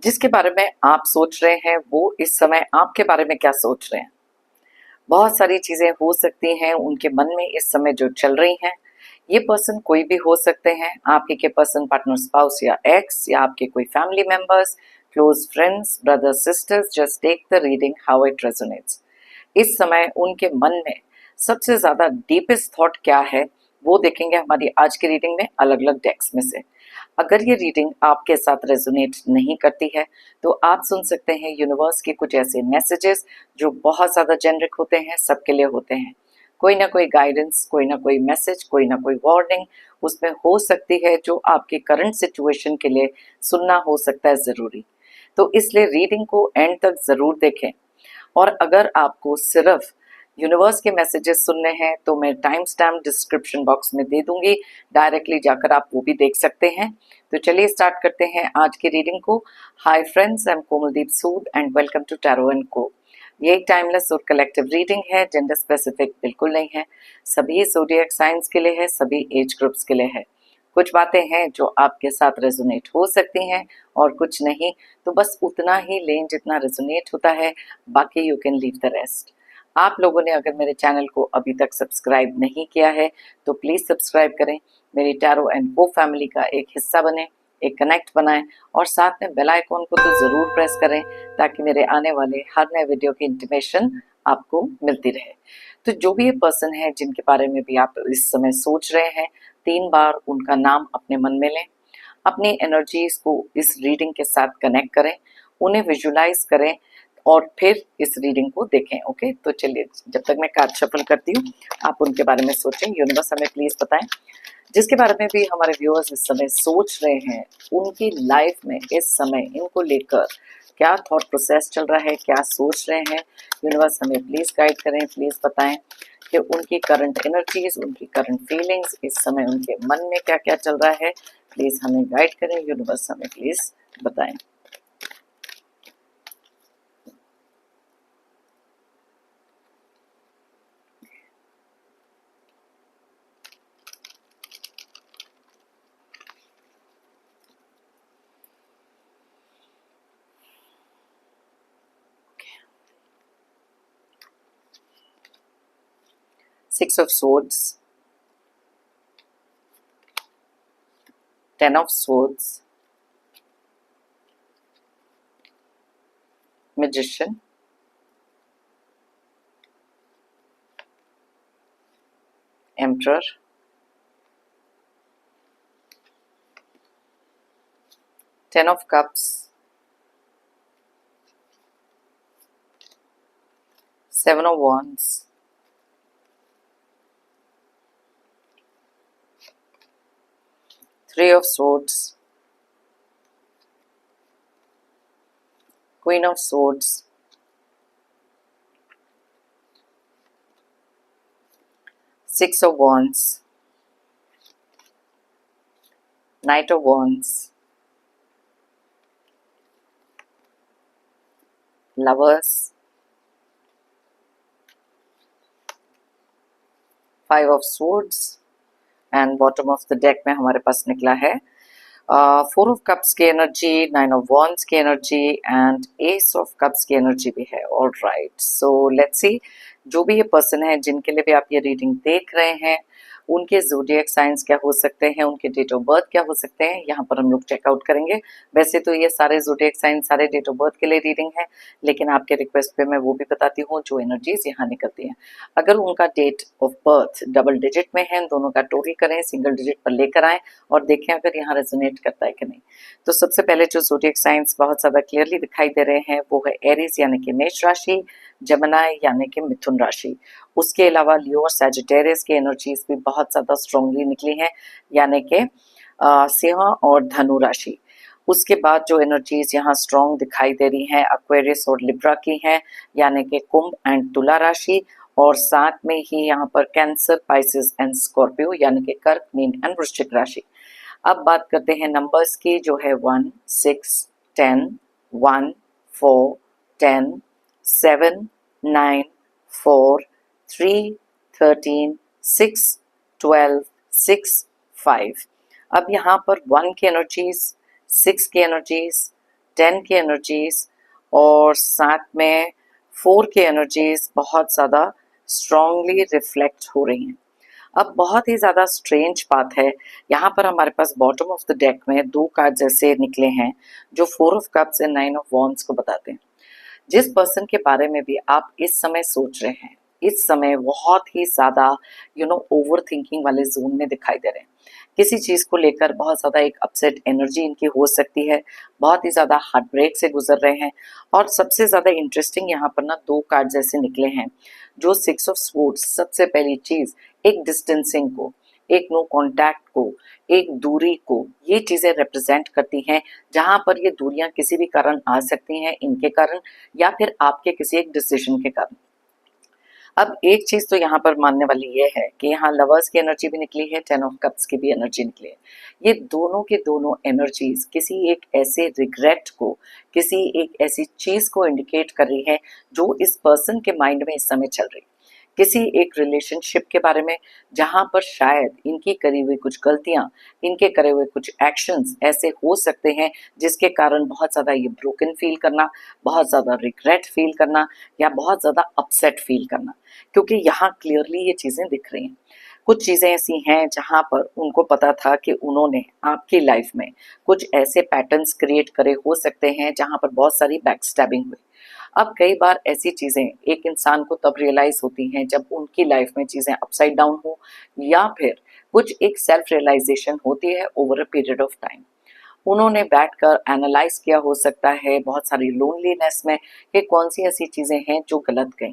जिसके बारे में आप सोच रहे हैं वो इस समय आपके बारे में क्या सोच रहे हैं। बहुत सारी चीजें हो सकती हैं उनके मन में इस समय जो चल रही हैं। ये पर्सन कोई भी हो सकते हैं, आपके के पर्सन, पार्टनर, स्पाउस या एक्स, या आपके कोई family members, close friends, brothers, sisters. Just take the reading how it resonates. इस समय उनके मन में सबसे ज्यादा डीपेस्ट थॉट क्या है वो देखेंगे हमारी आज की रीडिंग में अलग अलग डेक्स में से। अगर ये रीडिंग आपके साथ रेजोनेट नहीं करती है तो आप सुन सकते हैं यूनिवर्स के कुछ ऐसे मैसेजेस जो बहुत ज़्यादा जेनरिक होते हैं, सबके लिए होते हैं। कोई ना कोई गाइडेंस, कोई ना कोई मैसेज, कोई ना कोई वार्निंग उसमें हो सकती है जो आपके करंट सिचुएशन के लिए सुनना हो सकता है ज़रूरी। तो इसलिए रीडिंग को एंड तक ज़रूर देखें। और अगर आपको सिर्फ यूनिवर्स के मैसेजेस सुनने हैं तो मैं टाइम स्टैम्प डिस्क्रिप्शन बॉक्स में दे दूंगी, डायरेक्टली जाकर आप वो भी देख सकते हैं। तो चलिए स्टार्ट करते हैं आज की रीडिंग को। Hi friends, I am Komaldeep Sood and welcome to tarot and को। ये एक टाइमलेस और कलेक्टिव रीडिंग है, जेंडर स्पेसिफिक बिल्कुल नहीं है। सभी ज़ोडिएक साइंस के लिए है, सभी एज ग्रुप्स के लिए है। कुछ बातें हैं जो आपके साथ रेजोनेट हो सकती हैं और कुछ नहीं, तो बस उतना ही लें जितना रेजोनेट होता है, बाकी you can leave the rest. आप लोगों ने अगर मेरे चैनल को अभी तक सब्सक्राइब नहीं किया है तो प्लीज़ सब्सक्राइब करें, मेरी टैरो एंड को फैमिली का एक हिस्सा बने, एक कनेक्ट बनाएं और साथ में बेल आइकॉन को तो ज़रूर प्रेस करें ताकि मेरे आने वाले हर नए वीडियो की इंटीमेशन आपको मिलती रहे। तो जो भी ये पर्सन है जिनके बारे में भी आप इस समय सोच रहे हैं, 3 बार उनका नाम अपने मन में लें, अपनी एनर्जीज को इस रीडिंग के साथ कनेक्ट करें, उन्हें विजुलाइज करें और फिर इस रीडिंग को देखें। ओके, तो चलिए जब तक मैं कार्ड शफल करती हूँ आप उनके बारे में सोचें। यूनिवर्स हमें प्लीज बताएं जिसके बारे में भी हमारे व्यूअर्स इस समय सोच रहे हैं, उनकी लाइफ में इस समय इनको लेकर क्या थॉट प्रोसेस चल रहा है, क्या सोच रहे हैं। यूनिवर्स हमें प्लीज गाइड करें, प्लीज बताएं कि उनकी करंट एनर्जीज, उनकी करंट फीलिंग्स, इस समय उनके मन में क्या क्या चल रहा है। प्लीज हमें गाइड करें, यूनिवर्स हमें प्लीज बताएं। Six of Swords, 10 of Swords, Magician, Emperor, Ten of Cups, Seven of Wands, Three of Swords, Queen of Swords, Six of Wands, Knight of Wands, Lovers, Five of Swords and bottom of the deck में हमारे पास निकला है four of cups की energy, nine of wands की energy and S of cups की energy भी है। All right, so let's see जो भी ये पर्सन है जिनके लिए भी आप ये रीडिंग देख रहे हैं, उनके ज़ोडिएक साइंस क्या हो सकते हैं, उनके डेट ऑफ बर्थ क्या हो सकते हैं, यहाँ पर हम लोग चेकआउट करेंगे। वैसे तो ये सारे ज़ोडिएक साइंस, सारे डेट ऑफ बर्थ के लिए रीडिंग है, लेकिन आपके रिक्वेस्ट पे मैं वो भी बताती हूँ जो एनर्जीज यहाँ निकलती हैं। अगर उनका date of birth double digit में है, दोनों का टोटल करें, सिंगल डिजिट पर लेकर आएँ और देखें अगर यहाँ रेजोनेट करता है कि नहीं। तो सबसे पहले जो ज़ोडिएक साइंस बहुत ज़्यादा क्लियरली दिखाई दे रहे हैं वो है एरीज यानी कि मेष राशि, जमनाई यानी कि मिथुन राशि। उसके अलावा लियो और सैजिटेरियस की एनर्जीज भी बहुत ज़्यादा स्ट्रांगली निकली हैं, यानी कि सिंह और धनु राशि। उसके बाद जो एनर्जीज यहाँ स्ट्रांग दिखाई दे रही हैं एक्वेरियस और लिब्रा की हैं, यानी कि कुंभ एंड तुला राशि, और साथ में ही यहाँ पर कैंसर, पाइसेस एंड स्कॉर्पियो यानी कि कर्क, मीन एंड वृश्चिक राशि। अब बात करते हैं नंबर्स की, जो है 1, 6, 10, 1, 4, 10, 7, 9, 4, 3, 13, 6, 12, 6, 5। अब यहाँ पर 1 की एनर्जीज, 6 की एनर्जीज, 10 की एनर्जीज और साथ में 4 की एनर्जीज बहुत ज़्यादा स्ट्रांगली रिफ्लेक्ट हो रही हैं। अब बहुत ही ज़्यादा स्ट्रेंज बात है, यहाँ पर हमारे पास बॉटम ऑफ द डेक में 2 कार्ड ऐसे निकले हैं जो 4 of cups and 9 of wands को बताते हैं। जिस पर्सन के बारे में भी आप इस समय सोच रहे हैं, इस समय बहुत ही ज़्यादा ओवर थिंकिंग वाले जोन में दिखाई दे रहे हैं। किसी चीज़ को लेकर बहुत ज़्यादा एक अपसेट एनर्जी इनकी हो सकती है, बहुत ही ज़्यादा हार्ट ब्रेक से गुजर रहे हैं। और सबसे ज़्यादा इंटरेस्टिंग यहाँ पर ना 2 कार्ड्स ऐसे निकले हैं जो 6 ऑफ स्वॉर्ड्स, सबसे पहली चीज़ एक डिस्टेंसिंग को, एक नो कॉन्टैक्ट को, एक दूरी को, ये चीज़ें रिप्रेजेंट करती हैं, जहाँ पर ये दूरियां किसी भी कारण आ सकती हैं, इनके कारण या फिर आपके किसी एक डिसीजन के कारण। अब एक चीज तो यहाँ पर मानने वाली ये है कि यहाँ लवर्स की एनर्जी भी निकली है, 10 ऑफ कप्स की भी एनर्जी निकली है। ये दोनों के दोनों एनर्जीज किसी एक ऐसे रिग्रेट को, किसी एक ऐसी चीज को इंडिकेट कर रही है जो इस पर्सन के माइंड में इस समय चल रही है। किसी एक रिलेशनशिप के बारे में जहां पर शायद इनकी करी हुई कुछ गलतियां, इनके करे हुए कुछ एक्शंस ऐसे हो सकते हैं जिसके कारण बहुत ज़्यादा ये ब्रोकन फील करना, बहुत ज़्यादा रिग्रेट फील करना या बहुत ज़्यादा अपसेट फील करना, क्योंकि यहाँ क्लियरली ये चीज़ें दिख रही हैं। कुछ चीज़ें ऐसी हैं जहाँ पर उनको पता था कि उन्होंने आपकी लाइफ में कुछ ऐसे पैटर्न्स क्रिएट करे हो सकते हैं जहाँ पर बहुत सारी बैक स्टैबिंग हुई। अब कई बार ऐसी चीज़ें एक इंसान को तब रियलाइज होती हैं जब उनकी लाइफ में चीज़ें अपसाइड डाउन हो या फिर कुछ एक सेल्फ रियलाइजेशन होती है over a period of time. उन्होंने बैठकर एनालाइज किया हो सकता है बहुत सारी लोनलीनेस में कि कौन सी ऐसी चीज़ें हैं जो गलत गई।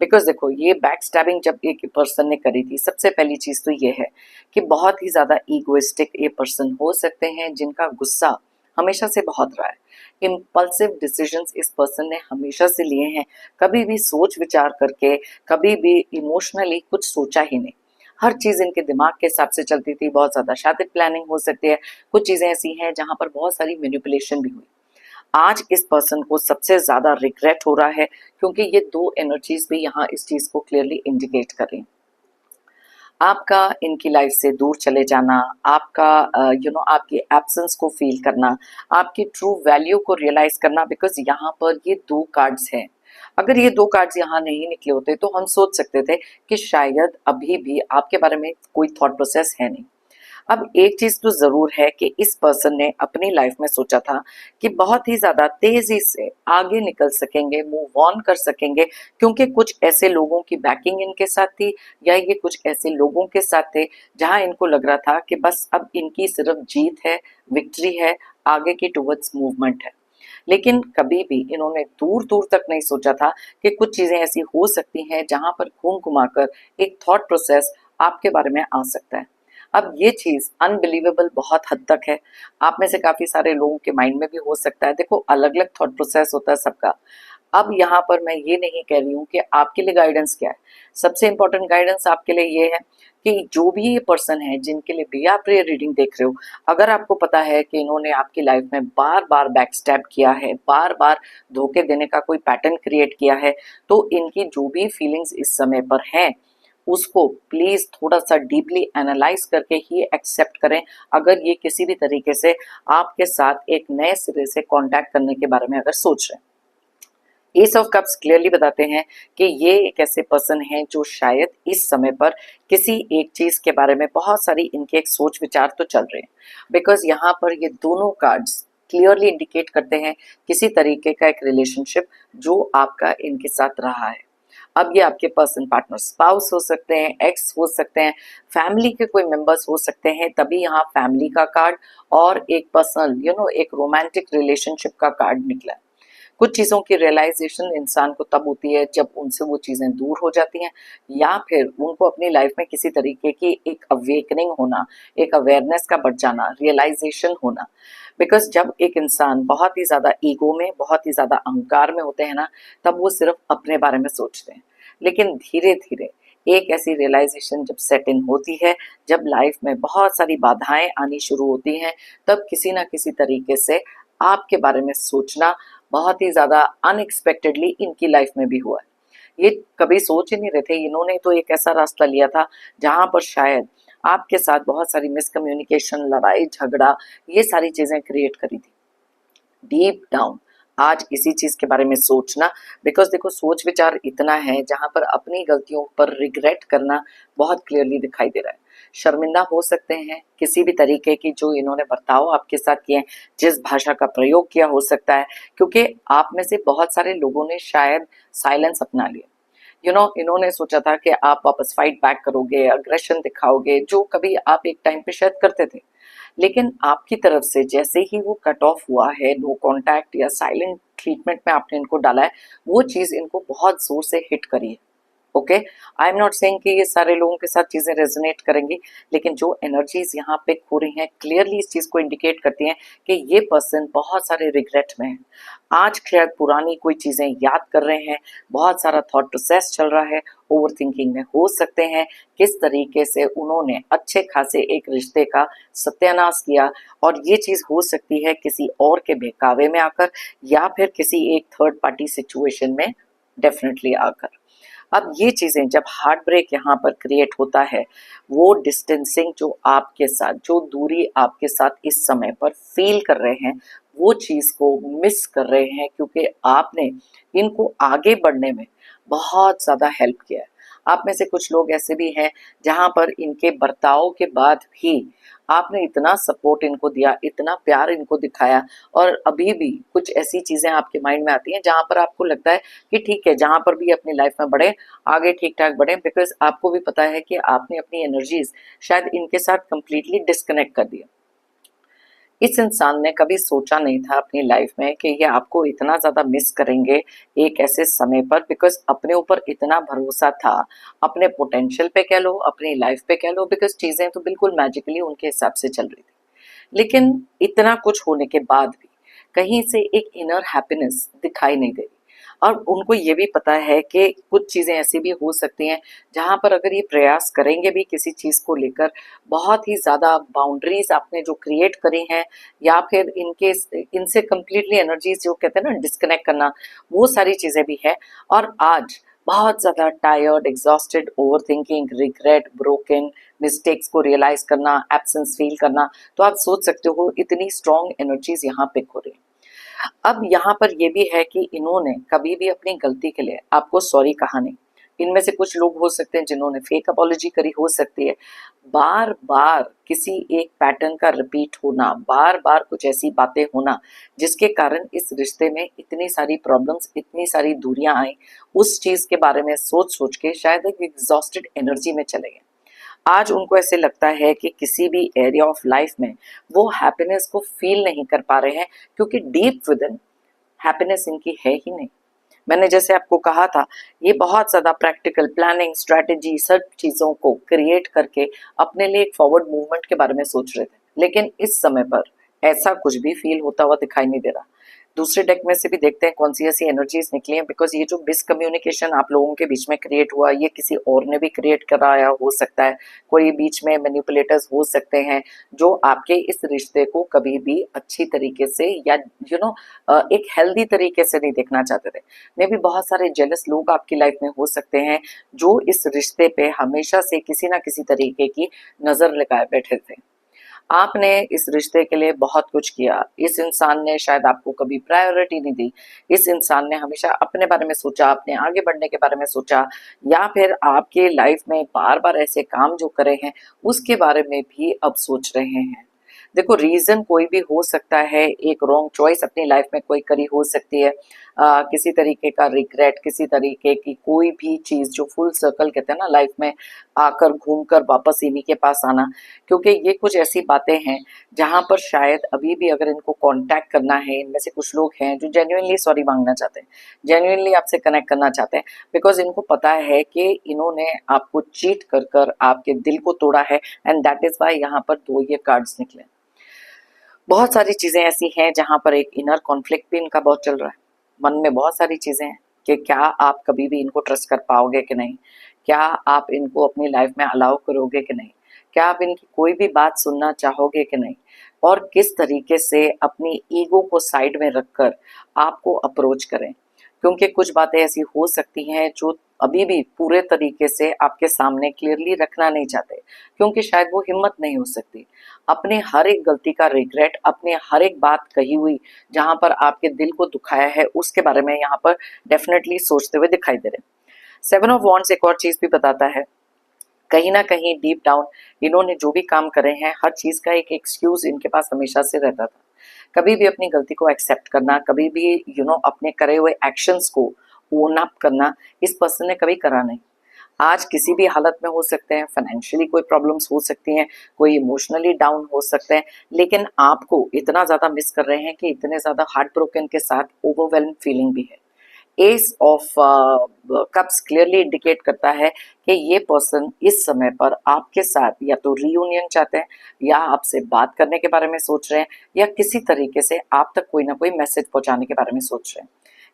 बिकॉज देखो, ये बैक स्टैबिंग जब एक पर्सन ने करी थी, सबसे पहली चीज़ तो ये है कि बहुत ही ज़्यादा ईगोइस्टिक ये पर्सन हो सकते हैं जिनका गुस्सा हमेशा से बहुत रहा है। इम्पल्सिव डिसीजंस इस पर्सन ने हमेशा से लिए हैं, कभी भी सोच विचार करके, कभी भी इमोशनली कुछ सोचा ही नहीं। हर चीज़ इनके दिमाग के हिसाब से चलती थी, बहुत ज़्यादा शातिर प्लानिंग हो सकती है। कुछ चीज़ें ऐसी हैं जहाँ पर बहुत सारी मैनिपुलेशन भी हुई। आज इस पर्सन को सबसे ज़्यादा रिग्रेट हो रहा है क्योंकि ये 2 एनर्जीज भी यहाँ इस चीज़ को क्लियरली इंडिकेट कर रही हैं। आपका इनकी लाइफ से दूर चले जाना, आपका आपकी एब्सेंस को फील करना, आपकी ट्रू वैल्यू को रियलाइज करना, बिकॉज यहाँ पर ये 2 कार्ड्स हैं। अगर ये 2 कार्ड्स यहाँ नहीं निकले होते तो हम सोच सकते थे कि शायद अभी भी आपके बारे में कोई थॉट प्रोसेस है नहीं। अब एक चीज तो जरूर है कि इस पर्सन ने अपनी लाइफ में सोचा था कि बहुत ही ज्यादा तेजी से आगे निकल सकेंगे, मूव ऑन कर सकेंगे, क्योंकि कुछ ऐसे लोगों की बैकिंग इनके साथ थी या ये कुछ ऐसे लोगों के साथ थे जहां इनको लग रहा था कि बस अब इनकी सिर्फ जीत है, विक्ट्री है, आगे की टुवर्ड्स मूवमेंट है। लेकिन कभी भी इन्होंने दूर दूर तक नहीं सोचा था कि कुछ चीजें ऐसी हो सकती हैं जहां पर घूम घुमाकर एक थॉट प्रोसेस आपके बारे में आ सकता है। अब ये चीज अनबिलीवेबल बहुत हद तक है। आप में से काफी सारे लोगों के माइंड में भी हो सकता है। देखो, अलग अलग थॉट प्रोसेस होता है सबका। अब यहाँ पर मैं ये नहीं कह रही हूँ कि आपके लिए गाइडेंस क्या है। सबसे इंपॉर्टेंट गाइडेंस आपके लिए ये है कि जो भी ये पर्सन है जिनके लिए भी आप ये रीडिंग देख रहे हो, अगर आपको पता है कि इन्होंने आपकी लाइफ में बार बार बैक स्टैब किया है, बार बार धोखे देने का कोई पैटर्न क्रिएट किया है, तो इनकी जो भी फीलिंग्स इस समय पर हैं उसको प्लीज थोड़ा सा डीपली एनालाइज करके ही एक्सेप्ट करें। अगर ये किसी भी तरीके से आपके साथ एक नए सिरे से कांटेक्ट करने के बारे में अगर सोच रहे हैं। एस ऑफ कप्स क्लियरली बताते हैं कि ये एक ऐसे पर्सन हैं जो शायद इस समय पर किसी एक चीज के बारे में बहुत सारी इनके एक सोच विचार तो चल रहे हैं, बिकॉज यहाँ पर ये दोनों कार्ड्स क्लियरली इंडिकेट करते हैं किसी तरीके का एक रिलेशनशिप जो आपका इनके साथ रहा है। अब ये आपके पर्सन पार्टनर स्पाउस हो सकते हैं, एक्स हो सकते हैं, फैमिली के कोई मेंबर्स हो सकते हैं, तभी यहाँ फैमिली का कार्ड और एक पर्सनल एक रोमांटिक रिलेशनशिप का कार्ड निकला है। कुछ चीज़ों की रियलाइजेशन इंसान को तब होती है जब उनसे वो चीज़ें दूर हो जाती हैं या फिर उनको अपनी लाइफ में किसी तरीके की एक अवेकनिंग होना, एक अवेयरनेस का बढ़ जाना, रियलाइजेशन होना। बिकॉज जब एक इंसान बहुत ही ज़्यादा ईगो में, बहुत ही ज़्यादा अहंकार में होते हैं ना, तब वो सिर्फ अपने बारे में सोचते हैं। लेकिन धीरे धीरे एक ऐसी रियलाइजेशन जब सेट इन होती है, जब लाइफ में बहुत सारी बाधाएं आनी शुरू होती हैं, तब किसी ना किसी तरीके से आपके बारे में सोचना बहुत ही ज्यादा अनएक्सपेक्टेडली इनकी लाइफ में भी हुआ है। ये कभी सोच ही नहीं रहे थे, इन्होंने तो एक ऐसा रास्ता लिया था जहां पर शायद आपके साथ बहुत सारी मिसकम्युनिकेशन, लड़ाई झगड़ा, ये सारी चीजें क्रिएट करी थी। डीप डाउन आज इसी चीज के बारे में सोचना, बिकॉज देखो सोच विचार इतना है जहां पर अपनी गलतियों पर रिग्रेट करना बहुत क्लियरली दिखाई दे रहा है। शर्मिंदा हो सकते हैं किसी भी तरीके की जो इन्होंने बर्ताव आपके साथ किए हैं, जिस भाषा का प्रयोग किया हो सकता है, क्योंकि आप में से बहुत सारे लोगों ने शायद साइलेंस अपना लिया। इन्होंने सोचा था कि आप वापस फाइट बैक करोगे, अग्रेशन दिखाओगे, जो कभी आप एक टाइम पे शायद करते थे। लेकिन आपकी तरफ से जैसे ही वो कट ऑफ हुआ है, नो कांटेक्ट या साइलेंट ट्रीटमेंट में आपने इनको डाला है, वो चीज इनको बहुत जोर से हिट करी है। Okay, I am not saying कि ये सारे लोगों के साथ चीजें रेजोनेट करेंगी, लेकिन जो एनर्जीज यहाँ पे खो रही हैं क्लियरली इस चीज को इंडिकेट करती हैं कि ये पर्सन बहुत सारे रिग्रेट में है। आज शायद पुरानी कोई चीजें याद कर रहे हैं, बहुत सारा थॉट प्रोसेस चल रहा है, ओवर थिंकिंग में हो सकते हैं किस तरीके से उन्होंने अच्छे खासे एक रिश्ते का सत्यानाश किया, और ये चीज हो सकती है किसी और के बहकावे में आकर या फिर किसी एक थर्ड पार्टी सिचुएशन में डेफिनेटली आकर। अब ये चीजें जब हार्ट ब्रेक यहाँ पर क्रिएट होता है, वो डिस्टेंसिंग जो आपके साथ, जो दूरी आपके साथ इस समय पर फील कर रहे हैं, वो चीज को मिस कर रहे हैं, क्योंकि आपने इनको आगे बढ़ने में बहुत ज्यादा हेल्प किया है। आप में से कुछ लोग ऐसे भी हैं जहां पर इनके बर्ताव के बाद भी आपने इतना सपोर्ट इनको दिया, इतना प्यार इनको दिखाया, और अभी भी कुछ ऐसी चीजें आपके माइंड में आती हैं जहां पर आपको लगता है कि ठीक है, जहां पर भी अपनी लाइफ में बढ़े, आगे ठीक ठाक बढ़े, बिकॉज आपको भी पता है कि आपने अपनी एनर्जीज शायद इनके साथ कंप्लीटली डिस्कनेक्ट कर दिया। इस इंसान ने कभी सोचा नहीं था अपनी लाइफ में कि ये आपको इतना ज्यादा मिस करेंगे एक ऐसे समय पर, बिकॉज अपने ऊपर इतना भरोसा था, अपने पोटेंशियल पे कह लो, अपनी लाइफ पे कह लो, बिकॉज चीजें तो बिल्कुल मैजिकली उनके हिसाब से चल रही थी। लेकिन इतना कुछ होने के बाद भी कहीं से एक इनर हैप्पीनेस दिखाई नहीं दे रही, और उनको ये भी पता है कि कुछ चीजें ऐसी भी हो सकती हैं जहां पर अगर ये प्रयास करेंगे भी किसी चीज को लेकर, बहुत ही ज्यादा बाउंड्रीज आपने जो क्रिएट करी हैं, या फिर इनके इनसे कंप्लीटली एनर्जीज जो कहते हैं ना डिस्कनेक्ट करना, वो सारी चीजें भी है। और आज बहुत ज्यादा tired, exhausted, over thinking, regret, broken, mistakes को रियलाइज करना, एब्सेंस फील करना, तो आप सोच सकते हो इतनी स्ट्रॉन्ग एनर्जीज यहाँ पे हो रही है। अब यहाँ पर ये भी है कि इन्होंने कभी भी अपनी गलती के लिए आपको सॉरी कहा नहीं। इनमें से कुछ लोग हो सकते हैं जिन्होंने फेक अपॉलॉजी करी हो सकती है। बार बार किसी एक पैटर्न का रिपीट होना, बार बार कुछ ऐसी बातें होना जिसके कारण इस रिश्ते में इतनी सारी प्रॉब्लम्स, इतनी सारी दूरियां आई, उस चीज के बारे में सोच सोच के शायद एक एग्जॉस्टेड एनर्जी में चले गए। आज उनको ऐसे लगता है कि किसी भी एरिया ऑफ लाइफ में वो हैप्पीनेस को फील नहीं कर पा रहे हैं, क्योंकि डीप विद इन हैप्पीनेस इनकी है ही नहीं। मैंने जैसे आपको कहा था, ये बहुत ज्यादा प्रैक्टिकल प्लानिंग, स्ट्रेटेजी, सब चीजों को क्रिएट करके अपने लिए एक फॉरवर्ड मूवमेंट के बारे में सोच रहे थे, लेकिन इस समय पर ऐसा कुछ भी फील होता हुआ दिखाई नहीं दे रहा। दूसरे डेक में से भी देखते हैं कौन सी ऐसी एनर्जीज निकली हैं, बिकॉज ये जो मिसकम्युनिकेशन आप लोगों के बीच में क्रिएट हुआ, ये किसी और ने भी क्रिएट कराया हो सकता है। कोई बीच में मैनिपुलेटर्स हो सकते हैं जो आपके इस रिश्ते को कभी भी अच्छी तरीके से या एक हेल्दी तरीके से नहीं देखना चाहते थे। मे भी बहुत सारे जेलस लोग आपकी लाइफ में हो सकते हैं जो इस रिश्ते पे हमेशा से किसी ना किसी तरीके की नजर लगाए बैठे थे। आपने इस रिश्ते के लिए बहुत कुछ किया, इस इंसान ने शायद आपको कभी प्रायोरिटी नहीं दी, इस इंसान ने हमेशा अपने बारे में सोचा, अपने आगे बढ़ने के बारे में सोचा, या फिर आपके लाइफ में बार बार ऐसे काम जो करे हैं उसके बारे में भी अब सोच रहे हैं। देखो रीजन कोई भी हो सकता है, एक रॉन्ग चॉइस अपनी लाइफ में कोई करी हो सकती है, किसी तरीके का रिग्रेट, किसी तरीके की कोई भी चीज जो फुल सर्कल कहते हैं ना लाइफ में आकर घूमकर वापस इन्हीं के पास आना, क्योंकि ये कुछ ऐसी बातें हैं जहां पर शायद अभी भी अगर इनको कांटेक्ट करना है, इनमें से कुछ लोग हैं जो जेन्युइनली सॉरी मांगना चाहते हैं, जेन्युइनली आपसे कनेक्ट करना चाहते हैं, बिकॉज इनको पता है कि इन्होंने आपको चीट कर कर आपके दिल को तोड़ा है, एंड दैट इज वाई यहाँ पर दो ये कार्ड्स निकले। बहुत सारी चीजें ऐसी हैं जहां पर एक इनर कॉन्फ्लिक्ट भी इनका बहुत चल रहा है। मन में बहुत सारी चीजें हैं कि क्या आप कभी भी इनको ट्रस्ट कर पाओगे कि नहीं, क्या आप इनको अपनी लाइफ में अलाउ करोगे कि नहीं, क्या आप इनकी कोई भी बात सुनना चाहोगे कि नहीं, और किस तरीके से अपनी ईगो को साइड में रखकर आपको अप्रोच करें, क्योंकि कुछ बातें ऐसी हो सकती हैं जो अभी भी पूरे तरीके से आपके सामने क्लियरली रखना नहीं चाहते, क्योंकि शायद वो हिम्मत नहीं हो सकती। अपने हर एक गलती का रिग्रेट, अपने हर एक बात कही हुई जहां पर आपके दिल को दुखाया है, उसके बारे में यहाँ पर डेफिनेटली सोचते हुए दिखाई दे रहे हैं। 7 ऑफ वॉन्ड्स एक और चीज भी बताता है, कहीं ना कहीं डीप डाउन इन्होंने जो भी काम करे हैं, हर चीज का एक एक्सक्यूज इनके पास हमेशा से रहता था। कभी भी अपनी गलती को एक्सेप्ट करना, कभी भी अपने करे हुए एक्शंस को ओन अप करना, इस पर्सन ने कभी करा नहीं। आज किसी भी हालत में हो सकते हैं, फाइनेंशियली कोई प्रॉब्लम्स हो सकती हैं, कोई इमोशनली डाउन हो सकते हैं, लेकिन आपको इतना ज्यादा मिस कर रहे हैं कि इतने ज्यादा हार्ट ब्रोकन के साथ ओवरवेल्म फीलिंग भी है। S of cups clearly indicate करता है कि ये पर्सन इस समय पर आपके साथ या तो रीयूनियन चाहते हैं, या आपसे बात करने के बारे में सोच रहे हैं, या किसी तरीके से आप तक कोई ना कोई मैसेज पहुंचाने के बारे में सोच रहे हैं।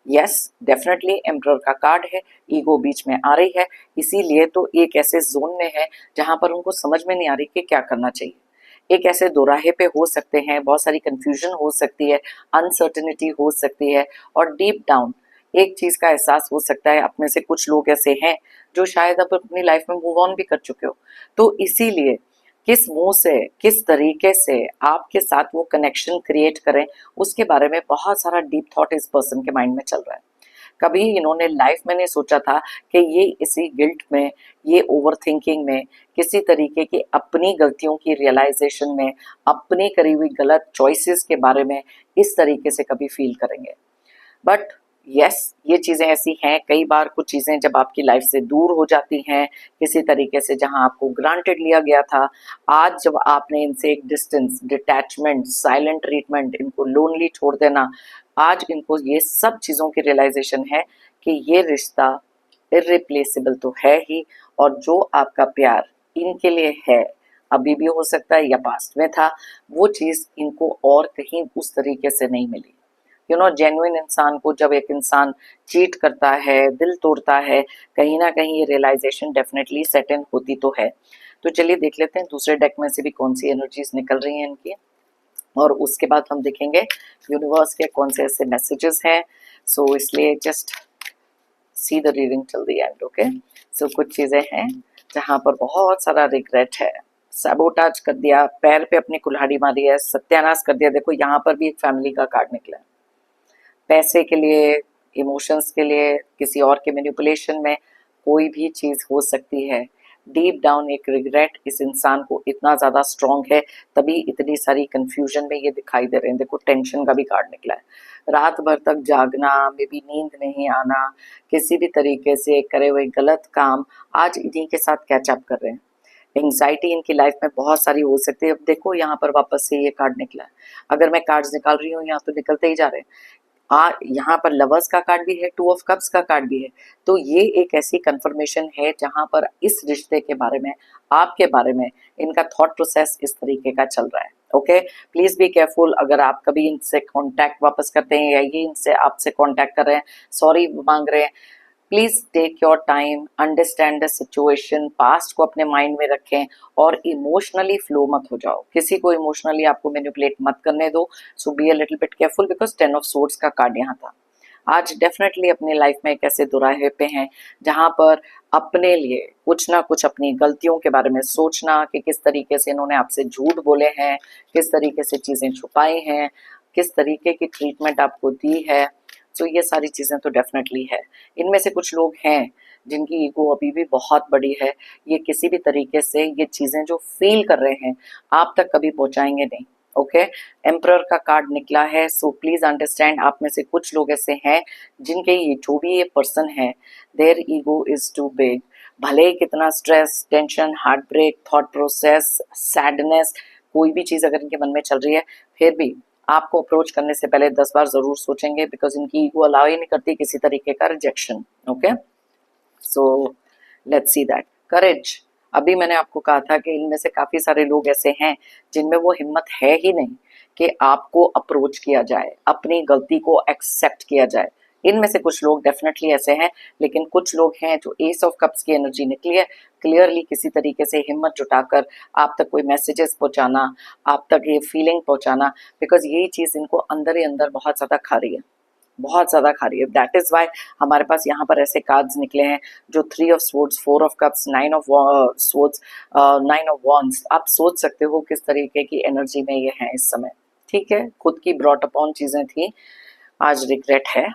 यस, डेफिनेटली एम्परर का कार्ड है, ईगो बीच में आ रही है, इसीलिए तो एक ऐसे जोन में है जहां पर उनको समझ में नहीं आ रही कि क्या करना चाहिए। एक ऐसे दोराहे पे हो सकते हैं, बहुत सारी कंफ्यूजन हो सकती है, अनसर्टेनिटी हो सकती है, और डीप डाउन एक चीज का एहसास हो सकता है। अपने से कुछ लोग ऐसे हैं जो शायद अब अपनी लाइफ में मूव ऑन भी कर चुके हो, तो इसीलिए किस मुंह से, किस तरीके से आपके साथ वो कनेक्शन क्रिएट करें, उसके बारे में बहुत सारा डीप थॉट इस पर्सन के माइंड में चल रहा है। कभी इन्होंने लाइफ में नहीं सोचा था कि ये इसी गिल्ट में, ये ओवर थिंकिंग में, किसी तरीके की अपनी गलतियों की रियलाइजेशन में, अपनी करी हुई गलत चॉइसेस के बारे में इस तरीके से कभी फील करेंगे। बट यस, ये चीजें ऐसी हैं, कई बार कुछ चीजें जब आपकी लाइफ से दूर हो जाती हैं किसी तरीके से, जहां आपको ग्रांटेड लिया गया था, आज जब आपने इनसे एक डिस्टेंस, डिटैचमेंट, साइलेंट ट्रीटमेंट, इनको लोनली छोड़ देना, आज इनको ये सब चीजों की रियलाइजेशन है कि ये रिश्ता इररिप्लेसेबल तो है ही, और जो आपका प्यार इनके लिए है, अभी भी हो सकता है या पास्ट में था, वो चीज इनको और कहीं उस तरीके से नहीं मिली। जेन्युइन इंसान को जब एक इंसान चीट करता है, दिल तोड़ता है, कहीं ना कहीं ये रियलाइजेशन डेफिनेटली सेट इन होती तो है। तो चलिए देख लेते हैं दूसरे डेक में से भी कौन सी एनर्जीज निकल रही हैं इनकी, और उसके बाद हम देखेंगे यूनिवर्स के कौन से ऐसे मैसेजेस हैं। सो इसलिए just see the reading till the end. Okay, so कुछ चीजें हैं जहां पर बहुत सारा रिग्रेट है, सैबोटाज कर दिया, पैर पे अपनी कुल्हाड़ी मारी है, सत्यानाश कर दिया। देखो यहाँ पर भी एक फैमिली का कार्ड निकला है, पैसे के लिए, इमोशंस के लिए, किसी और के मैनिपुलेशन में कोई भी चीज हो सकती है। डीप डाउन एक रिग्रेट इस इंसान को इतना ज्यादा स्ट्रांग है, तभी इतनी सारी कंफ्यूजन में ये दिखाई दे रहे हैं। देखो टेंशन का भी कार्ड निकला है, रात भर तक जागना, मे बी नींद नहीं आना, किसी भी तरीके से करे हुए गलत काम आज इन्हीं के साथ कैचअप कर रहे हैं। एंग्जाइटी इनकी लाइफ में बहुत सारी हो सकती है। अब देखो यहाँ पर वापस से ये कार्ड निकला है, अगर मैं कार्ड्स निकाल रही हूँ यहाँ तो निकलते ही जा रहे हैं। यहाँ पर लवर्स का कार्ड भी है, 2 ऑफ कप्स का कार्ड भी है, तो ये एक ऐसी कंफर्मेशन है जहां पर इस रिश्ते के बारे में, आपके बारे में इनका थॉट प्रोसेस इस तरीके का चल रहा है। Okay, please be careful. अगर आप कभी इनसे कांटेक्ट वापस करते हैं या ये इनसे आपसे कांटेक्ट कर रहे हैं, सॉरी मांग रहे हैं, please take your time, understand the situation, past को अपने माइंड में रखें और इमोशनली फ्लो मत हो जाओ, किसी को इमोशनली आपको मैनिपुलेट मत करने दो। So be a little bit careful, because 10 of swords का कार्ड यहाँ था। आज डेफिनेटली अपनी लाइफ में एक ऐसे दोराहे पे हैं जहां पर अपने लिए कुछ ना कुछ अपनी गलतियों के बारे में सोचना, कि किस तरीके से इन्होंने आपसे झूठ बोले हैं, किस तरीके से चीजें छुपाई हैं, किस तरीके की ट्रीटमेंट आपको दी है। सो ये सारी चीजें तो डेफिनेटली है। इनमें से कुछ लोग हैं जिनकी ईगो अभी भी बहुत बड़ी है, ये किसी भी तरीके से ये चीजें जो फील कर रहे हैं आप तक कभी पहुंचाएंगे नहीं। ओके, एम्परर का कार्ड निकला है, सो प्लीज अंडरस्टैंड, आप में से कुछ लोग ऐसे हैं जिनके ये जो भी ये पर्सन है, their ego is too big. भले ही कितना stress, tension, heartbreak, thought process, sadness, कोई भी चीज अगर इनके मन में चल रही है, फिर भी आपको अप्रोच करने से पहले 10 बार जरूर सोचेंगे, बिकॉज इनकी ईगो अलाउ ही नहीं करती किसी तरीके का rejection. Okay, so let's see that courage. अभी मैंने आपको कहा था कि इनमें से काफी सारे लोग ऐसे हैं जिनमें वो हिम्मत है ही नहीं कि आपको अप्रोच किया जाए, अपनी गलती को एक्सेप्ट किया जाए। इनमें से कुछ लोग डेफिनेटली ऐसे हैं, लेकिन कुछ लोग हैं जो एस ऑफ कप्स की एनर्जी निकली है, क्लियरली किसी तरीके से हिम्मत जुटाकर आप तक कोई मैसेजेस पहुंचाना, आप तक ये फीलिंग पहुंचाना, बिकॉज यही चीज इनको अंदर ही अंदर बहुत ज्यादा खा रही है। बहुत ज्यादा खा रही है। दैट इज वाई हमारे पास यहाँ पर ऐसे कार्ड्स निकले हैं जो 3 of swords, 4 of cups, 9 of swords, 9 of wands. आप सोच सकते हो किस तरीके की एनर्जी में ये है इस समय। ठीक है, खुद की ब्रॉट अपॉन चीजें थी, आज रिग्रेट है।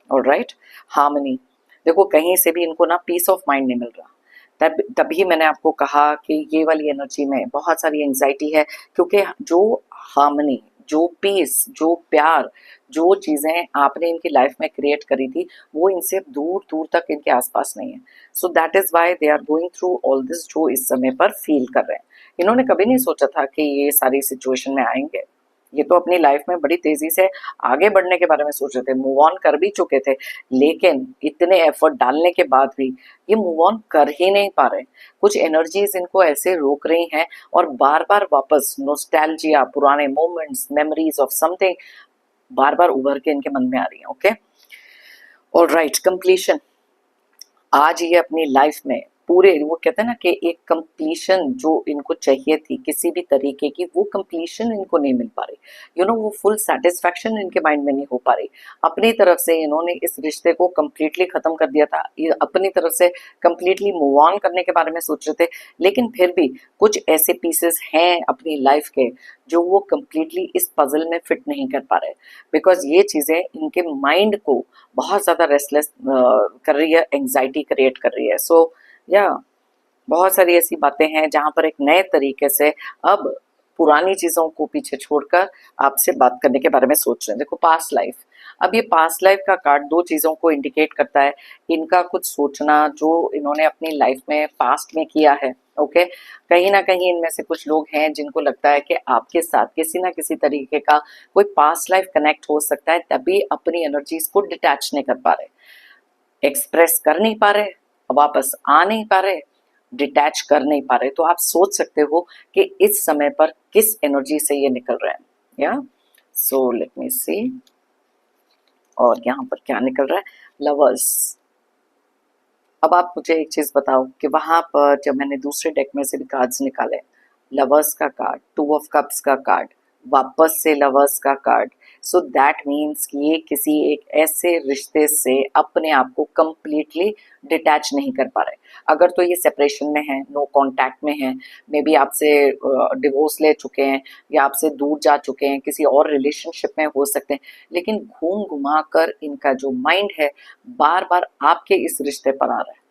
Alright, harmony. देखो कहीं से भी इनको ना पीस ऑफ माइंड नहीं मिल रहा। तभी मैंने आपको कहा कि ये वाली एनर्जी में बहुत सारी एंजाइटी है, क्योंकि जो हार्मनी, जो पीस, जो प्यार, जो चीजें आपने इनकी लाइफ में क्रिएट करी थी, वो इनसे दूर दूर तक इनके आसपास नहीं है। So that is why they are going through all this, जो इस समय पर फील कर रहे हैं। इन्होंने कभी नहीं सोचा था कि ये सारी सिचुएशन में आएंगे। ये तो अपनी लाइफ में बड़ी तेजी से आगे बढ़ने के बारे में सोच रहे थे, मूव ऑन कर भी चुके थे, लेकिन इतने एफर्ट डालने के बाद भी ये मूव ऑन कर ही नहीं पा रहे। कुछ एनर्जीज इनको ऐसे रोक रही हैं और बार बार वापस नोस्टैल्जिया, पुराने मोमेंट्स, मेमोरीज ऑफ समथिंग बार बार उभर के इनके मन में आ रही है। Okay, alright, completion. आज ये अपनी लाइफ में पूरे, वो कहते हैं ना कि एक कंप्लीशन जो इनको चाहिए थी किसी भी तरीके की, वो कंप्लीशन इनको नहीं मिल पा रही। यू नो, वो फुल सेटिस्फैक्शन इनके माइंड में नहीं हो पा रही। अपनी तरफ से इन्होंने इस रिश्ते को कंप्लीटली खत्म कर दिया था, ये अपनी तरफ से कंप्लीटली मूव ऑन करने के बारे में सोच रहे थे, लेकिन फिर भी कुछ ऐसे पीसेस हैं अपनी लाइफ के जो वो कंप्लीटली इस पजल में फिट नहीं कर पा रहे, बिकॉज ये चीजें इनके माइंड को बहुत ज्यादा रेस्टलेस कर रही है, एंग्जाइटी क्रिएट कर रही है। सो या बहुत सारी ऐसी बातें हैं जहां पर एक नए तरीके से अब पुरानी चीजों को पीछे छोड़कर आपसे बात करने के बारे में सोच रहे हैं। देखो पास्ट लाइफ, अब ये पास्ट लाइफ का कार्ड दो चीजों को इंडिकेट करता है। इनका कुछ सोचना जो इन्होंने अपनी लाइफ में पास्ट में किया है। ओके, कहीं ना कहीं इनमें से कुछ लोग हैं जिनको लगता है कि आपके साथ किसी ना किसी तरीके का कोई पास्ट लाइफ कनेक्ट हो सकता है, तभी अपनी एनर्जीज को डिटैच नहीं कर पा रहे, एक्सप्रेस कर नहीं पा रहे, वापस आ नहीं पा रहे, डिटैच कर नहीं पा रहे। तो आप सोच सकते हो कि इस समय पर किस एनर्जी से ये निकल रहे हैं। या सो लेट मी सी, और यहाँ पर क्या निकल रहा है, लवर्स। अब आप मुझे एक चीज बताओ कि वहां पर जब मैंने दूसरे डेक में से भी कार्ड्स निकाले, लवर्स का कार्ड, 2 ऑफ कप्स का कार्ड, वापस से लवर्स का कार्ड, सो दैट मीन्स कि ये किसी एक ऐसे रिश्ते से अपने आप को कंप्लीटली डिटैच नहीं कर पा रहे। अगर तो ये सेपरेशन में है, नो कांटेक्ट में है, मे बी आपसे डिवोर्स ले चुके हैं या आपसे दूर जा चुके हैं, किसी और रिलेशनशिप में हो सकते हैं, लेकिन घूम घुमा कर इनका जो माइंड है बार बार आपके इस रिश्ते पर आ रहा है।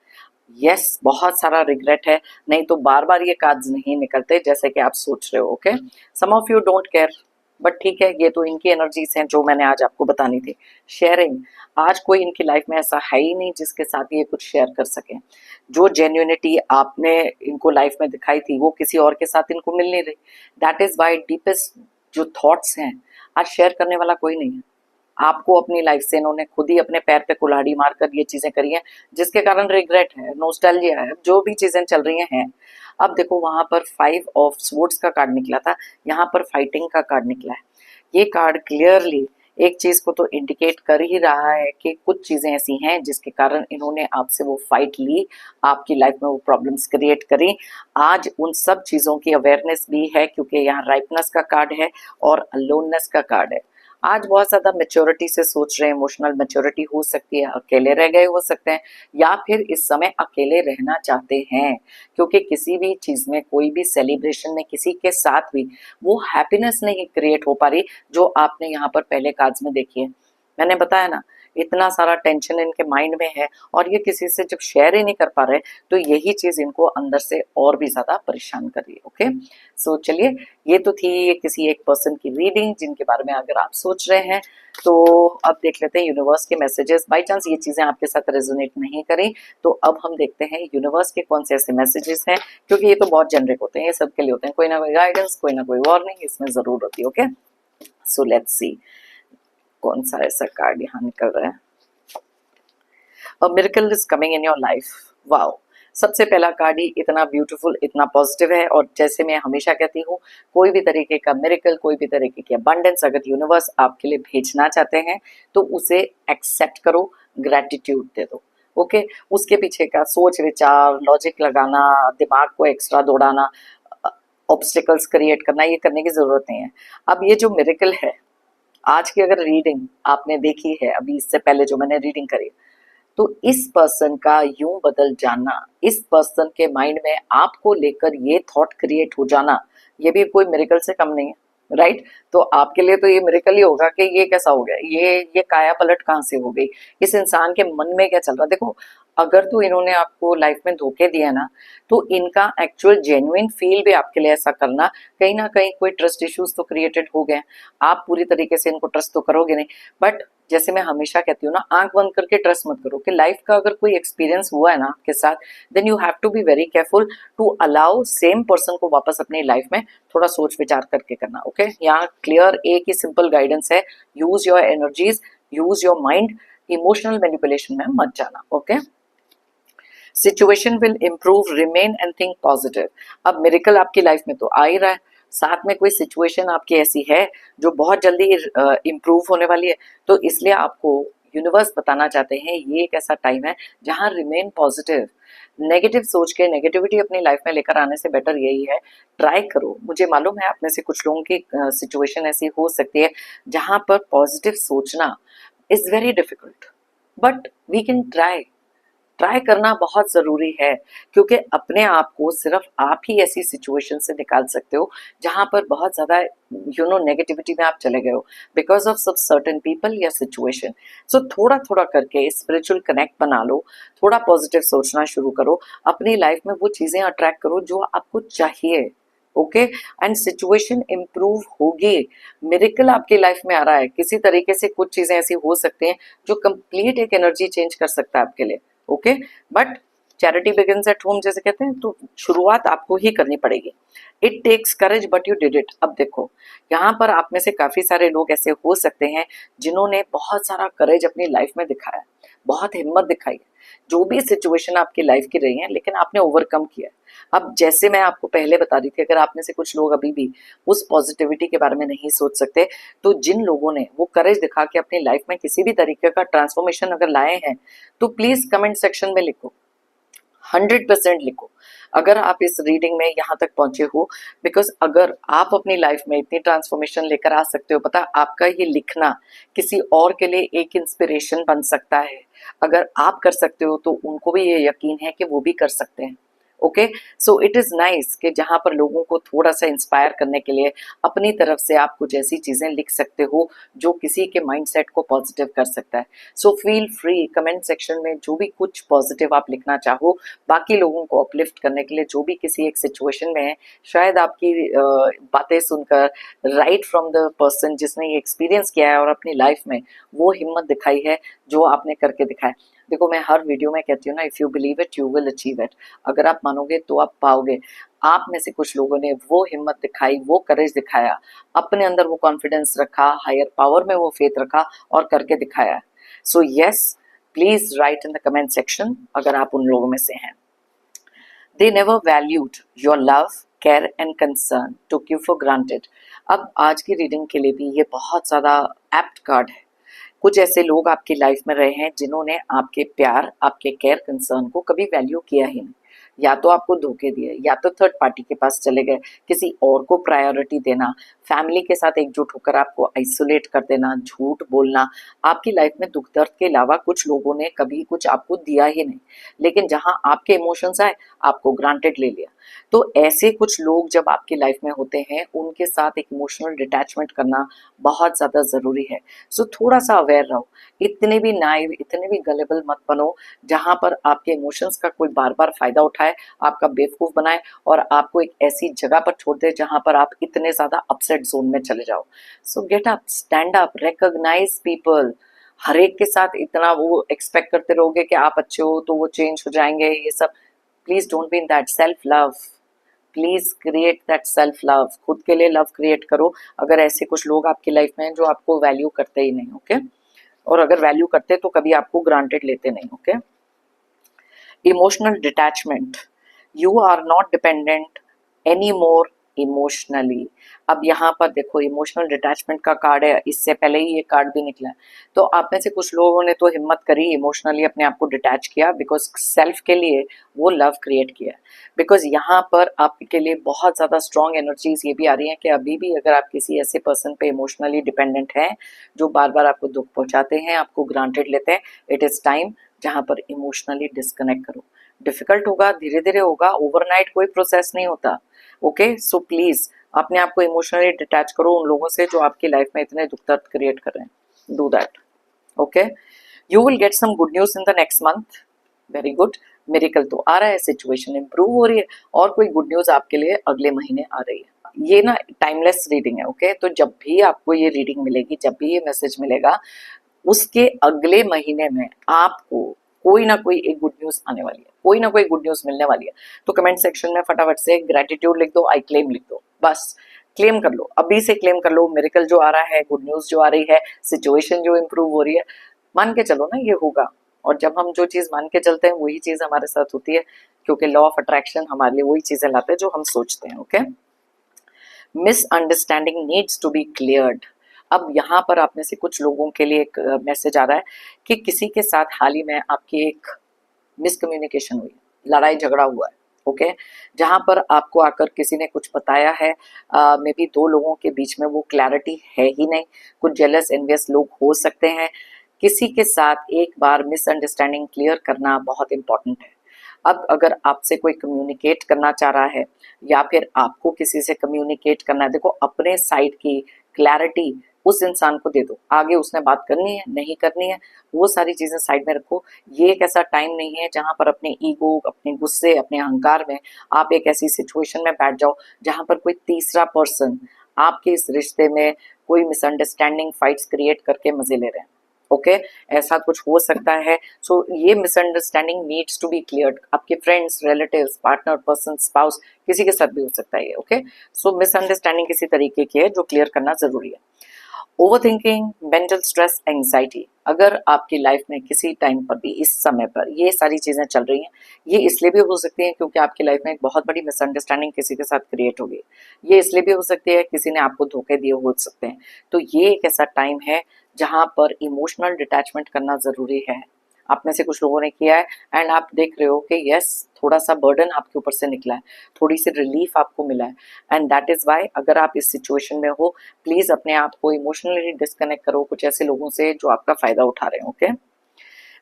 यस, बहुत सारा रिग्रेट है, नहीं तो बार बार ये कार्ड्स नहीं निकलते जैसे कि आप सोच रहे हो। Okay, some of you don't care, but ठीक है, ये तो इनकी एनर्जीज हैं जो मैंने आज आपको बतानी थी। शेयरिंग, आज कोई इनकी लाइफ में ऐसा है ही नहीं जिसके साथ ये कुछ शेयर कर सके। जो जेन्युइनिटी आपने इनको लाइफ में दिखाई थी वो किसी और के साथ इनको मिल नहीं रही। दैट इज वाई डीपेस्ट जो थॉट्स हैं आज शेयर करने वाला कोई नहीं है। आपको अपनी लाइफ से इन्होंने खुद ही अपने पैर पे कुल्हाड़ी मारकर ये चीजें करी हैं, जिसके कारण रिग्रेट है, नोस्टैल्जिया है, जो भी चीजें चल रही हैं। अब देखो वहां पर 5 ऑफ स्वॉर्ड्स का कार्ड निकला था, यहाँ पर फाइटिंग का कार्ड निकला है। ये कार्ड क्लियरली एक चीज को तो इंडिकेट कर ही रहा है कि कुछ चीजें ऐसी हैं जिसके कारण इन्होंने आपसे वो फाइट ली, आपकी लाइफ में वो प्रॉब्लम्स क्रिएट करी। आज उन सब चीजों की अवेयरनेस भी है, क्योंकि यहाँ राइपनेस का कार्ड है और अलोननेस का कार्ड है। आज बहुत ज्यादा मेच्योरिटी से सोच रहे हैं, इमोशनल मेच्योरिटी हो सकती है, अकेले रह गए हो सकते हैं, या फिर इस समय अकेले रहना चाहते हैं, क्योंकि किसी भी चीज में, कोई भी सेलिब्रेशन में किसी के साथ भी वो हैप्पीनेस नहीं क्रिएट हो पा रही जो आपने यहाँ पर पहले कार्ड्स में देखी है। मैंने बताया ना, इतना सारा टेंशन इनके माइंड में है और ये किसी से जब शेयर ही नहीं कर पा रहे, तो यही चीज इनको अंदर से और भी ज्यादा परेशान कर रही है। ओके, सो चलिए, ये तो थी किसी एक पर्सन की रीडिंग जिनके बारे में अगर आप सोच रहे हैं। तो अब देख लेते हैं यूनिवर्स के मैसेजेस। बाई चांस ये चीजें आपके साथ रेजोनेट नहीं करें तो अब हम देखते हैं यूनिवर्स के कौन से ऐसे मैसेजेस हैं, क्योंकि ये तो बहुत जेनरिक होते हैं, ये सबके लिए होते हैं, कोई ना कोई गाइडेंस, कोई ना कोई वार्निंग इसमें जरूर होती है। ओके, सो लेट्स सी कौन सा ऐसा कार्ड यहाँ निकल रहा है। A miracle is coming in your life. Wow, सबसे पहला कार्ड ही इतना ब्यूटीफुल, इतना पॉजिटिव है। और जैसे मैं हमेशा कहती हूँ, कोई भी तरीके का मिरेकल, कोई भी तरीके की अबंडेंस अगर यूनिवर्स आपके लिए भेजना चाहते हैं तो उसे एक्सेप्ट करो, ग्रेटिट्यूड दे दो। ओके, उसके पीछे का सोच विचार, लॉजिक लगाना, दिमाग को एक्स्ट्रा दौड़ाना, ऑब्स्टिकल्स क्रिएट करना, ये करने की जरूरत नहीं है। अब ये जो मिरेकल है आज की अगर रीडिंग आपने देखी है अभी इससे पहले जो मैंने रीडिंग करी, तो इस पर्सन का यूं बदल जाना, इस पर्सन के माइंड में आपको लेकर ये थॉट क्रिएट हो जाना, ये भी कोई मिरेकल से कम नहीं है, राइट? तो आपके लिए तो ये मिरेकल ही होगा कि ये कैसा हो गया, ये काया पलट कहाँ से हो गई, इस इंसान के मन में क्या चल रहा। देखो, अगर तो इन्होंने आपको लाइफ में धोखे दिया ना, तो इनका एक्चुअल जेन्युइन फील भी आपके लिए ऐसा करना, कहीं ना कहीं कोई ट्रस्ट इश्यूज तो क्रिएटेड हो गए। आप पूरी तरीके से इनको ट्रस्ट तो करोगे नहीं, बट जैसे मैं हमेशा कहती हूँ ना, आंख बंद करके ट्रस्ट मत करो। कि लाइफ का अगर कोई एक्सपीरियंस हुआ है ना आपके साथ, then you have to be very careful to allow same person को वापस अपनी लाइफ में थोड़ा सोच विचार करके करना। ओके, यहाँ क्लियर एक ही सिंपल गाइडेंस है, use your energies, use your mind, emotional manipulation में मत जाना। Okay, situation will improve, remain and think positive. अब मिरेकल आपकी लाइफ में तो आ ही रहा है, साथ में कोई सिचुएशन आपकी ऐसी है जो बहुत जल्दी इम्प्रूव होने वाली है, तो इसलिए आपको यूनिवर्स बताना चाहते हैं ये एक ऐसा टाइम है जहां रिमेन पॉजिटिव। नेगेटिव सोच के नेगेटिविटी अपनी लाइफ में लेकर आने से बेटर यही है, ट्राई करो। मुझे मालूम है आप में से कुछ लोगों की सिचुएशन ऐसी हो सकती है जहां पर पॉजिटिव सोचना is very difficult, but we can try. Try करना बहुत जरूरी है, क्योंकि अपने आप को सिर्फ आप ही ऐसी सिचुएशन से निकाल सकते हो जहां पर बहुत ज्यादा नेगेटिविटी में आप चले गए हो बिकॉज ऑफ सब सर्टेन पीपल या सिचुएशन। सो थोड़ा थोड़ा करके स्पिरिचुअल कनेक्ट बना लो, थोड़ा पॉजिटिव सोचना शुरू करो, अपनी लाइफ में वो चीजें अट्रैक्ट करो जो आपको चाहिए। ओके, एंड सिचुएशन इम्प्रूव होगी। मिरेकल आपकी लाइफ में आ रहा है, किसी तरीके से कुछ चीजें ऐसी हो सकती हैं जो कंप्लीट एक एनर्जी चेंज कर सकता है आपके लिए। Okay, but charity begins at home जैसे कहते हैं, तो शुरुआत आपको ही करनी पड़ेगी। It takes courage but you did it. अब देखो, यहाँ पर आप में से काफी सारे लोग ऐसे हो सकते हैं जिन्होंने बहुत सारा करेज अपनी लाइफ में दिखाया, बहुत हिम्मत दिखाई है, जो भी सिचुएशन आपकी लाइफ की रही है, लेकिन आपने ओवरकम किया है। अब जैसे मैं आपको पहले बता रही थी, अगर आप में से कुछ लोग अभी भी उस पॉजिटिविटी के बारे में नहीं सोच सकते, तो जिन लोगों ने वो करेज दिखा के अपनी लाइफ में किसी भी तरीके का ट्रांसफॉर्मेशन अगर लाए हैं, तो प्लीज कमेंट सेक्शन में लिखो, 100% लिखो अगर आप इस रीडिंग में यहाँ तक पहुंचे हो। बिकॉज अगर आप अपनी लाइफ में इतनी ट्रांसफॉर्मेशन लेकर आ सकते हो, पता आपका ये लिखना किसी और के लिए एक इंस्पिरेशन बन सकता है। अगर आप कर सकते हो तो उनको भी ये यकीन है कि वो भी कर सकते हैं। Okay, so it is nice कि जहां पर लोगों को थोड़ा सा इंस्पायर करने के लिए अपनी तरफ से आप कुछ ऐसी चीजें लिख सकते हो जो किसी के माइंडसेट को पॉजिटिव कर सकता है। So feel free, comment section में जो भी कुछ पॉजिटिव आप लिखना चाहो, बाकी लोगों को अपलिफ्ट करने के लिए, जो भी किसी एक सिचुएशन में है, शायद आपकी बातें सुनकर राइट फ्रॉम द पर्सन जिसने ये एक्सपीरियंस किया है और अपनी लाइफ में वो हिम्मत दिखाई है जो आपने करके दिखाया। देखो, मैं हर वीडियो में कहती हूँ ना, if you believe it you will achieve it. अगर आप मानोगे तो आप पाओगे। आप में से कुछ लोगों ने वो हिम्मत दिखाई, वो करेज दिखाया, अपने अंदर वो कॉन्फिडेंस रखा, हायर पावर में वो फेथ रखा और करके दिखाया। So yes, please right in the comment section अगर आप उन लोगों में से हैं। They never valued your love, care and concern, took you for granted। अब आज की रीडिंग के लिए भी ये बहुत ज़्यादा एप्ट कार्ड है। कुछ ऐसे लोग आपकी लाइफ में रहे हैं जिन्होंने आपके प्यार, आपके केयर, कंसर्न को कभी वैल्यू किया ही नहीं। या तो आपको धोखे दिए, या तो थर्ड पार्टी के पास चले गए, किसी और को प्रायोरिटी देना, फैमिली के साथ एकजुट होकर आपको आइसोलेट कर देना, झूठ बोलना। आपकी लाइफ में दुख दर्द के अलावा कुछ लोगों ने कभी कुछ आपको दिया ही नहीं, लेकिन जहां आपके इमोशंस आए आपको ग्रांटेड ले लिया। तो ऐसे कुछ लोग जब आपकी लाइफ में होते हैं, उनके साथ एक इमोशनल डिटैचमेंट करना बहुत ज़्यादा ज़रूरी है। सो थोड़ा सा अवेयर रहो, इतने भी नाइव, इतने भी गलेबल मत बनो जहां पर आपके इमोशंस का कोई बार बार फायदा उठाए, आपका बेवकूफ बनाए और आपको एक ऐसी जगह पर छोड़ दे जहां पर आप इतने ज्यादा अपसेट जोन में चले जाओ। So get up, stand up, recognise people. हर एक के साथ इतना वो एक्सपेक्ट करते रहोगे कि आप अच्छे हो तो वो चेंज हो जाएंगे, ये सब please don't be in that. Self love, please create that self love. खुद के लिए लव क्रिएट करो। अगर ऐसे कुछ लोग आपकी लाइफ में हैं जो आपको वैल्यू करते ही नहीं, ओके, और अगर वैल्यू करते तो कभी आपको ग्रांटेड लेते नहीं। Okay, emotional detachment, you are not dependent any more emotionally. अब यहाँ पर देखो इमोशनल डिटैचमेंट का कार्ड है, इससे पहले ही ये कार्ड भी निकला है। तो आप में से कुछ लोगों ने तो हिम्मत करी, इमोशनली अपने आप को डिटैच किया, बिकॉज सेल्फ के लिए वो लव क्रिएट किया। बिकॉज यहाँ पर आपके लिए बहुत ज़्यादा स्ट्रॉन्ग एनर्जीज ये भी आ रही हैं कि अभी भी अगर आप किसी ऐसे पर्सन पे इमोशनली डिपेंडेंट हैं जो बार बार आपको दुख पहुंचाते हैं, आपको ग्रांटेड लेते हैं, इट इज़ टाइम जहाँ पर इमोशनली डिस्कनेक्ट करो। डिफिकल्ट होगा, धीरे धीरे होगा, ओवरनाइट कोई प्रोसेस नहीं होता। ओके, सो प्लीज अपने आप को इमोशनली डिटैच करो उन लोगों से जो आपकी लाइफ में इतने दुख दर्द क्रिएट कर रहे हैं। Do that. Okay, you will get some good news in the next month. Very good, miracle तो आ रहा है, सिचुएशन इंप्रूव हो रही है, और कोई गुड न्यूज आपके लिए अगले महीने आ रही है। ये ना टाइमलेस रीडिंग है। ओके, तो जब भी आपको ये रीडिंग मिलेगी, जब भी ये मैसेज मिलेगा, उसके अगले महीने में आपको कोई ना कोई एक गुड न्यूज आने वाली है, कोई ना कोई गुड न्यूज मिलने वाली है। तो कमेंट सेक्शन में फटाफट से ग्रेटिट्यूड लिख दो, आई क्लेम लिख दो, बस क्लेम कर लो, अभी से क्लेम कर लो। मिरेकल जो आ रहा है, गुड न्यूज जो आ रही है, सिचुएशन जो इंप्रूव हो रही है, मान के चलो ना ये होगा। और जब हम जो चीज मान के चलते हैं वही चीज हमारे साथ होती है, क्योंकि लॉ ऑफ अट्रैक्शन हमारे लिए वही चीजें लाते हैं जो हम सोचते हैं। Okay, misunderstanding needs to be cleared. अब यहाँ पर आप में से कुछ लोगों के लिए एक मैसेज आ रहा है कि किसी के साथ हाल ही में आपकी एक मिसकम्युनिकेशन हुई, लड़ाई झगड़ा हुआ है। ओके, जहाँ पर आपको आकर किसी ने कुछ बताया है, मे बी दो लोगों के बीच में वो क्लैरिटी है ही नहीं, कुछ जेलस एनवियस लोग हो सकते हैं। किसी के साथ एक बार मिसअंडरस्टैंडिंग क्लियर करना बहुत इंपॉर्टेंट है। अब अगर आपसे कोई कम्युनिकेट करना चाह रहा है या फिर आपको किसी से कम्युनिकेट करना है, देखो अपने साइड की क्लैरिटी उस इंसान को दे दो। आगे उसने बात करनी है नहीं करनी है, वो सारी चीजें साइड में रखो। ये एक ऐसा टाइम नहीं है जहां पर अपने ईगो, अपने गुस्से, अपने अहंकार में आप एक ऐसी सिचुएशन में बैठ जाओ जहां पर कोई तीसरा पर्सन आपके इस रिश्ते में कोई मिसअंडरस्टैंडिंग फाइट्स क्रिएट करके मजे ले रहे हैं। ओके, ऐसा कुछ हो सकता है। सो ये misunderstanding needs to be cleared. आपके friends, relatives, partner, person, spouse, किसी के साथ भी हो सकता है ये। ओके, सो मिसअंडरस्टैंडिंग किसी तरीके की है जो क्लियर करना जरूरी है। ओवरथिंकिंग, मेंटल स्ट्रेस, एंजाइटी, अगर आपकी लाइफ में किसी टाइम पर भी इस समय पर ये सारी चीजें चल रही हैं, ये इसलिए भी हो सकती हैं क्योंकि आपकी लाइफ में एक बहुत बड़ी मिसअंडरस्टैंडिंग किसी के साथ क्रिएट होगी। ये इसलिए भी हो सकती है किसी ने आपको धोखे दिए हो सकते हैं। तो ये एक ऐसा टाइम है जहां पर इमोशनल डिटैचमेंट करना जरूरी है। आप में से कुछ लोगों ने किया है एंड आप देख रहे हो कि यस, थोड़ा सा बर्डन आपके ऊपर से निकला है, थोड़ी सी रिलीफ आपको मिला है। एंड दैट इज वाई अगर आप इस सिचुएशन में हो, प्लीज अपने आप को इमोशनली डिस्कनेक्ट करो कुछ ऐसे लोगों से जो आपका फायदा उठा रहे हैं। Okay,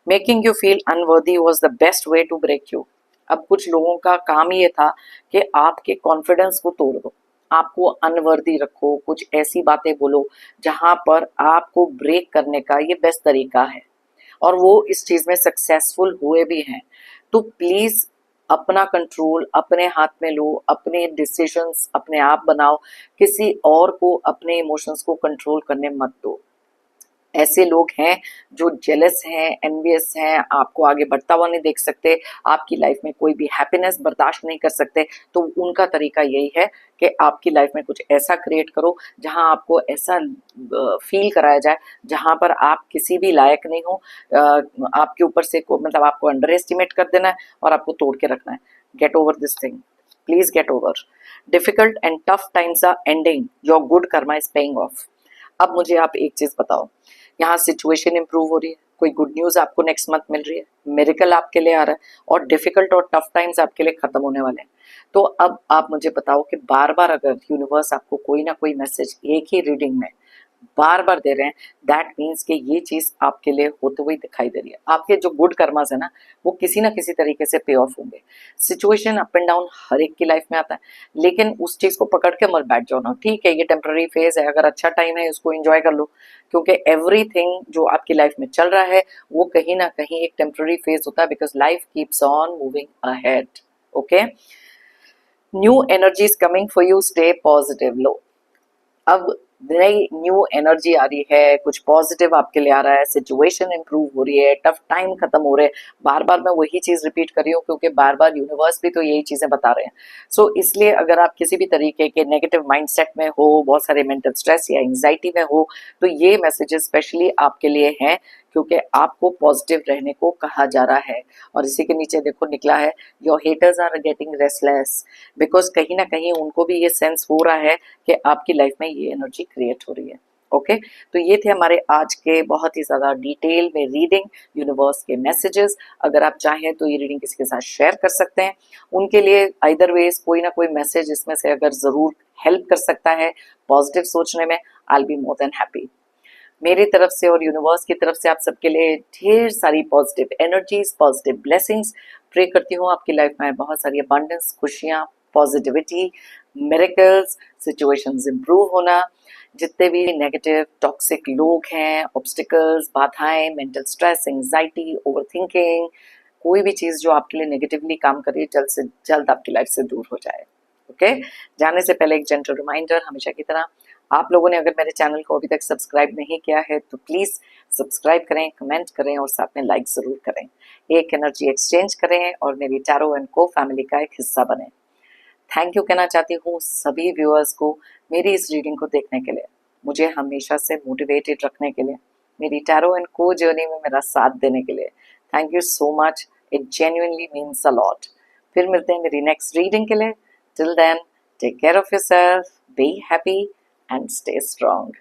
making you feel unworthy was the best way to break you. अब कुछ लोगों का काम ये था कि आपके कॉन्फिडेंस को तोड़ दो, आपको अनवर्दी रखो, कुछ ऐसी बातें बोलो जहां पर आपको ब्रेक करने का ये बेस्ट तरीका है, और वो इस चीज में सक्सेसफुल हुए भी हैं। तो प्लीज अपना कंट्रोल अपने हाथ में लो, अपने डिसीजंस अपने आप बनाओ, किसी और को अपने इमोशंस को कंट्रोल करने मत दो। ऐसे लोग हैं जो जेलस हैं, एनवियस हैं, आपको आगे बढ़ता हुआ नहीं देख सकते, आपकी लाइफ में कोई भी हैप्पीनेस बर्दाश्त नहीं कर सकते। तो उनका तरीका यही है कि आपकी लाइफ में कुछ ऐसा क्रिएट करो जहां आपको ऐसा फील कराया जाए जहां पर आप किसी भी लायक नहीं हो। आपके ऊपर से मतलब आपको अंडर एस्टिमेट कर देना है और आपको तोड़ के रखना है। Get over this thing, please get over. Difficult and tough times are ending, your good karma is paying off. अब मुझे आप एक चीज बताओ, यहाँ सिचुएशन इंप्रूव हो रही है, कोई गुड न्यूज आपको नेक्स्ट मंथ मिल रही है, मिरेकल आपके लिए आ रहा है, और डिफिकल्ट और टफ टाइम्स आपके लिए खत्म होने वाले हैं। तो अब आप मुझे बताओ कि बार बार अगर यूनिवर्स आपको कोई ना कोई मैसेज एक ही रीडिंग में बार बार दे रहे हैं, दैट मीन्स कि ये चीज आपके लिए होते हुए दिखाई दे रही है। आपके जो गुड कर्मास है ना, वो किसी ना किसी तरीके से पे ऑफ होंगे। सिचुएशन अप एंड डाउन हर एक की लाइफ में आता है, लेकिन उस चीज को पकड़ के मत बैठ जाओ ना। ठीक है, ये टेम्पररी फेज है, अगर अच्छा टाइम है इसको एंजॉय कर लो, क्योंकि एवरीथिंग जो आपकी लाइफ में चल रहा है वो कहीं ना कहीं एक टेम्पररी फेज होता है, because life keeps on moving ahead. Okay, new energy is coming for you, stay positive. लो, अब नई न्यू एनर्जी आ रही है, कुछ पॉजिटिव आपके लिए आ रहा है, सिचुएशन इंप्रूव हो रही है, टफ टाइम खत्म हो रहे हैं। बार बार मैं वही चीज रिपीट कर रही हूँ क्योंकि बार बार यूनिवर्स भी तो यही चीजें बता रहे हैं। सो इसलिए अगर आप किसी भी तरीके के नेगेटिव माइंडसेट में हो, बहुत सारे मेंटल स्ट्रेस या एंजाइटी में हो, तो ये मैसेजेस स्पेशली आपके लिए हैं क्योंकि आपको पॉजिटिव रहने को कहा जा रहा है। और इसी के नीचे देखो निकला है, your haters are getting restless, because कहीं ना कहीं उनको भी ये सेंस हो रहा है कि आपकी लाइफ में ये एनर्जी क्रिएट हो रही है। ओके तो ये थे हमारे आज के बहुत ही ज़्यादा डिटेल में रीडिंग, यूनिवर्स के मैसेजेस। अगर आप चाहें तो ये रीडिंग किसी के साथ शेयर कर सकते हैं, उनके लिए आइदर वेज कोई ना कोई मैसेज इसमें से अगर ज़रूर हेल्प कर सकता है पॉजिटिव सोचने में, I will be more than happy. मेरी तरफ से और यूनिवर्स की तरफ से आप सबके लिए ढेर सारी positive energies, positive blessings pray करती हूँ। आपकी लाइफ में बहुत सारी अबंडेंस, खुशियाँ, पॉजिटिविटी, मिरेकल्स, सिचुएशंस इंप्रूव होना, जितने भी नेगेटिव टॉक्सिक लोग हैं, ऑब्स्टिकल्स, बाधाएं, मेंटल स्ट्रेस, एंजाइटी, ओवरथिंकिंग, कोई भी चीज़ जो आपके लिए नेगेटिवली काम कर रही है जल्द से जल्द आपकी लाइफ से दूर हो जाए। ओके जाने से पहले एक जेंटल रिमाइंडर, हमेशा की तरह आप लोगों ने अगर मेरे चैनल को अभी तक सब्सक्राइब नहीं किया है तो प्लीज़ सब्सक्राइब करें, कमेंट करें और साथ में लाइक ज़रूर करें। एक एनर्जी एक्सचेंज करें और मेरी टैरो एंड को फैमिली का एक हिस्सा बने। थैंक यू कहना चाहती हूँ सभी व्यूअर्स को मेरी इस रीडिंग को देखने के लिए, मुझे हमेशा से मोटिवेटेड रखने के लिए, मेरी टैरो एंड को जर्नी में मेरा साथ देने के लिए। Thank you so much, it genuinely means a lot. फिर मिलते हैं मेरी नेक्स्ट रीडिंग के लिए। Till then, take care of yourself, be happy and stay strong.